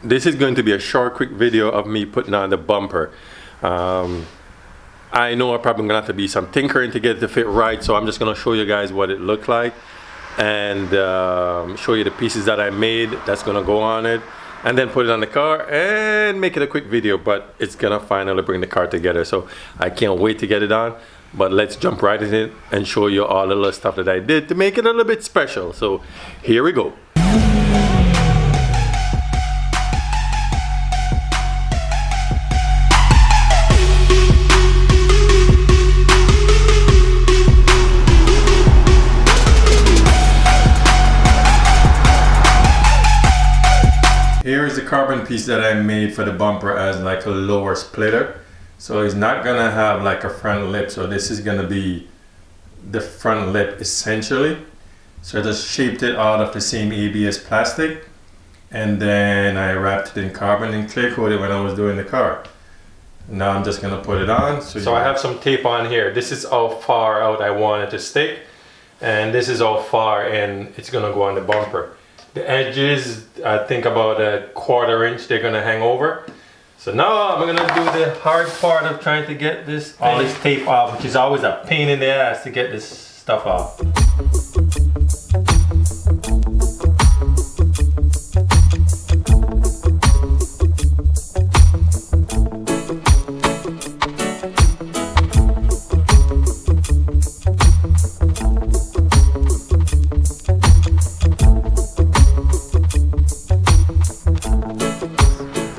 this is going to be a short quick video of me putting on the bumper. I know I'm probably gonna have to be some tinkering to get it to fit right, so I'm just gonna show you guys what it looked like and show you the pieces that I made that's gonna go on it, and then put it on the car and make it a quick video. But it's gonna finally bring the car together, so I can't wait to get it on. But let's jump right in it and show you all the little stuff that I did to make it a little bit special. So here we go. Here is the carbon piece that I made for the bumper as like a lower splitter. So it's not gonna have like a front lip. So this is gonna be the front lip essentially. So I just shaped it out of the same ABS plastic, and then I wrapped it in carbon and clear coated when I was doing the car. Now I'm just gonna put it on. So I have some tape on here. This is how far out I want it to stick, and this is how far in it's gonna go on the bumper. The edges, I think about 1/4 inch, they're gonna hang over. So now I'm gonna do the hard part of trying to get all this tape off, which is always a pain in the ass to get this stuff off.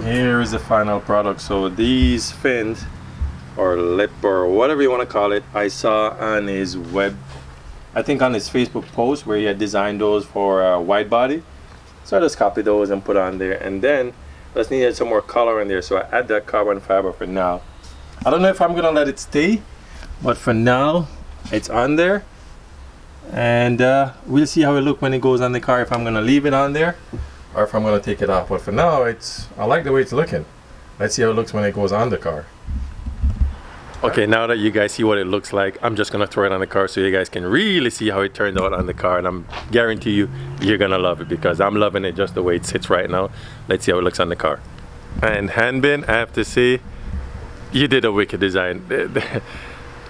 Here is the final product. So these fins or lip or whatever you want to call it, I saw on his I think on his Facebook post where he had designed those for a wide body. So I just copied those and put on there, and then just needed some more color in there, so I add that carbon fiber for now. I don't know if I'm gonna let it stay, but for now it's on there, and we'll see how it looks when it goes on the car, if I'm gonna leave it on there or if I'm gonna take it off. But for now, I like the way it's looking. Let's see how it looks when it goes on the car. Okay, now that you guys see what it looks like, I'm just gonna throw it on the car so you guys can really see how it turned out on the car, and I'm guarantee you're gonna love it, because I'm loving it just the way it sits right now. Let's see how it looks on the car. And Hanbin, I have to say, you did a wicked design.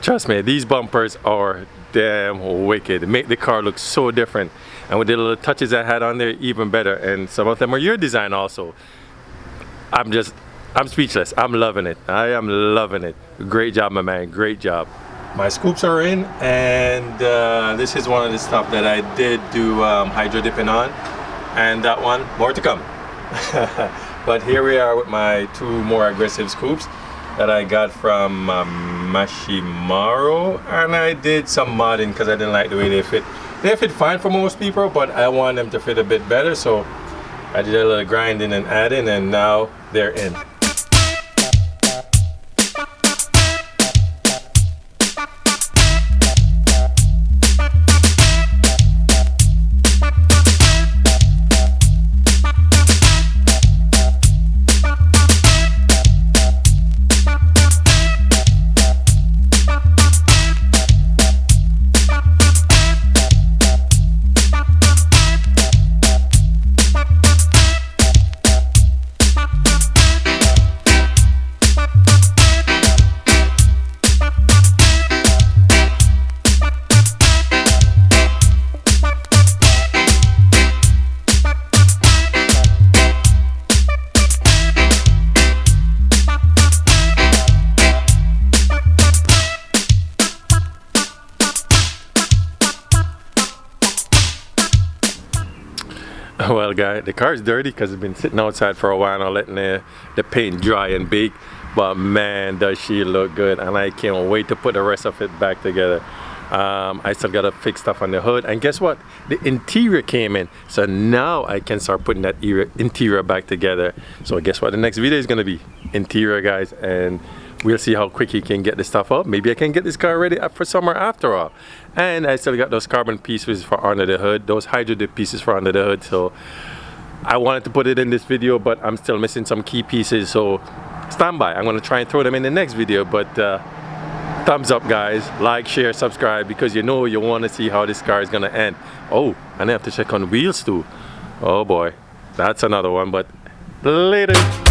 Trust me, these bumpers are damn wicked. They make the car look so different, and with the little touches I had on there, even better. And some of them are your design also. I'm speechless. I'm loving it. I am loving it. Great job, my man. Great job. My scoops are in, and this is one of the stuff that I did do hydro dipping on, and that one more to come. But here we are with my 2 more aggressive scoops that I got from Mashimaro, and I did some modding because I didn't like the way they fit. They fit fine for most people, but I want them to fit a bit better, so I did a little grinding and adding, and now they're in. Well, guys, the car is dirty because it's been sitting outside for a while now, letting the paint dry and bake. But man, does she look good, and I can't wait to put the rest of it back together. I still gotta fix stuff on the hood, and guess what? The interior came in, so now I can start putting that interior back together. So guess what the next video is gonna be? Interior, guys, and we'll see how quick you can get this stuff up. Maybe I can get this car ready for summer after all. And I still got those carbon pieces for under the hood, those hydro dip pieces for under the hood. So I wanted to put it in this video, but I'm still missing some key pieces, so stand by. I'm gonna try and throw them in the next video. But thumbs up, guys, like, share, subscribe, because you know you want to see how this car is gonna end. Oh, and I have to check on wheels too. Oh boy, that's another one. But Later.